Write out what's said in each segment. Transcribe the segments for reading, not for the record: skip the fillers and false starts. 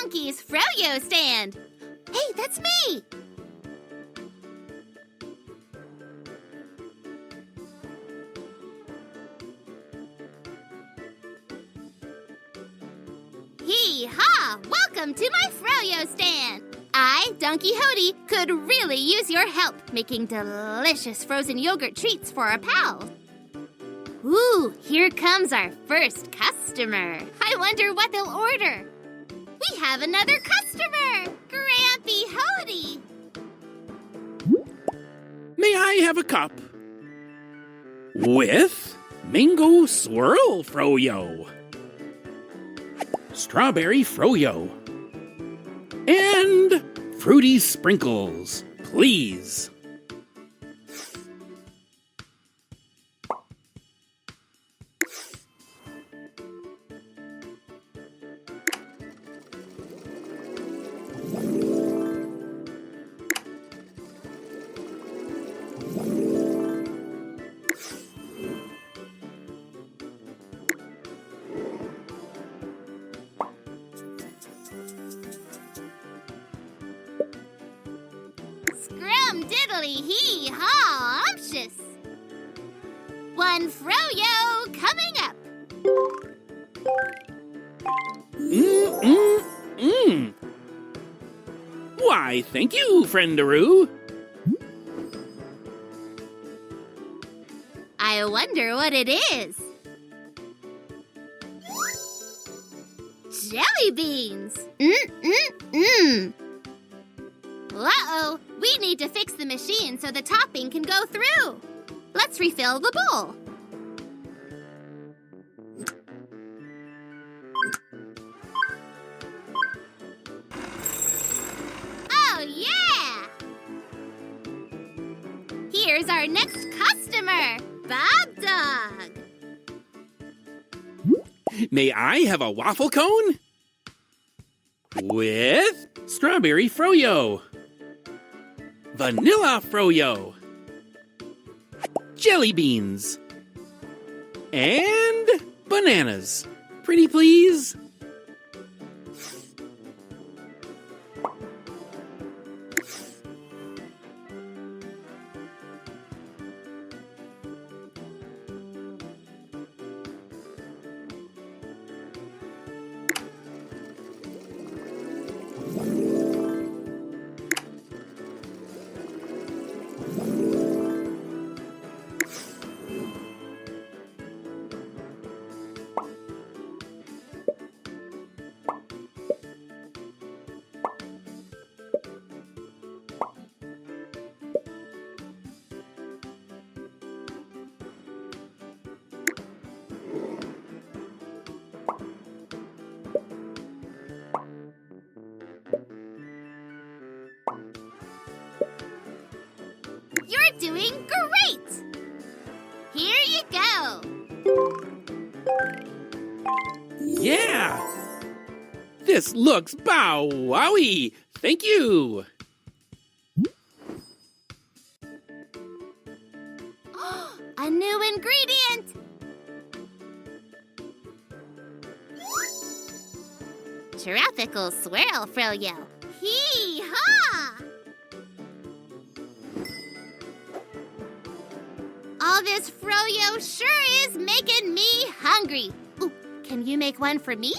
Donkey's Froyo stand. Hey, that's me! Hee-haw! Welcome to my Froyo stand! I, Donkey Hodie, could really use your help making delicious frozen yogurt treats for our pals. Ooh, here comes our first customer. I wonder what they'll order. We have another customer! Grampy Hodie! May I have a cup? With mango swirl froyo, strawberry froyo, and fruity sprinkles, please. Scrum-diddly-hee-haw, umptious! One Froyo coming up. Why, thank you, friendaroo. I wonder what it is. Jelly beans! Uh-oh, we need to fix the machine so the topping can go through. Let's refill the bowl. Oh, yeah! Here's our next customer, Bob Dog. May I have a waffle cone? With strawberry froyo, vanilla froyo, jelly beans, and bananas. Pretty please? You're doing great! Here you go. Yeah! This looks bow-wowie! Thank you! A new ingredient! Tropical swirl froyo. Hee-haw! All this froyo sure is making me hungry. Ooh, can you make one for me?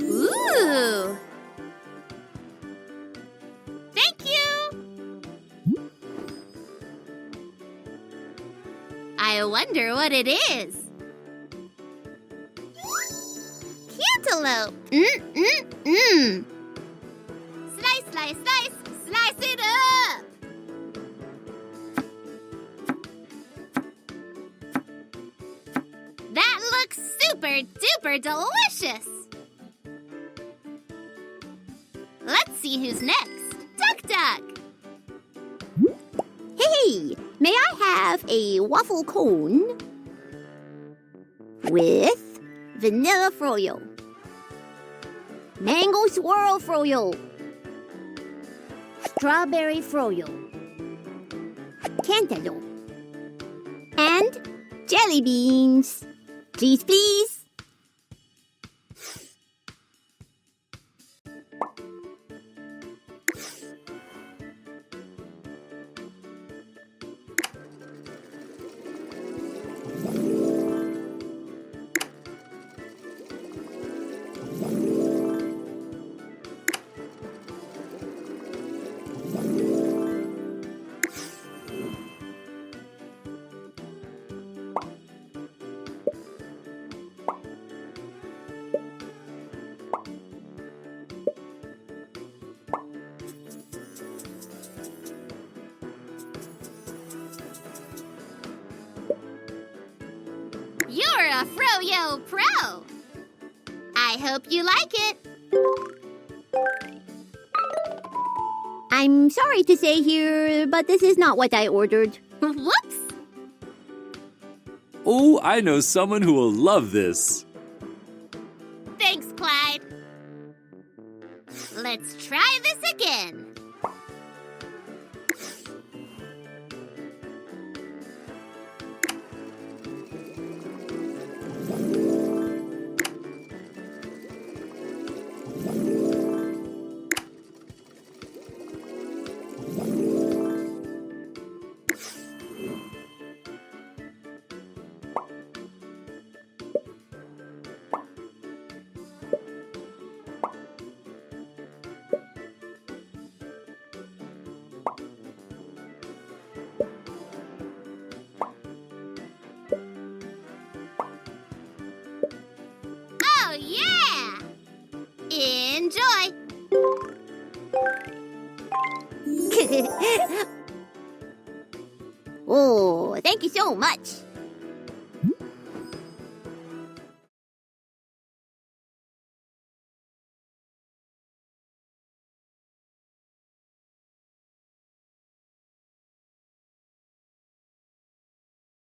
Ooh! Thank you! I wonder what it is. Cantaloupe! Mmm! Slice, slice, slice! Slice it up! That looks super duper delicious! Let's see who's next. Duck Duck! Hey, may I have a waffle cone with vanilla froyo, mango swirl froyo, strawberry froyo, cantaloupe, and jelly beans. Please, please. You're a Froyo Pro! I hope you like it! I'm sorry to say here, but this is not what I ordered. Whoops! Oh, I know someone who will love this. Thanks, Clyde. Let's try this again. Oh, yeah! Enjoy! Oh, thank you so much.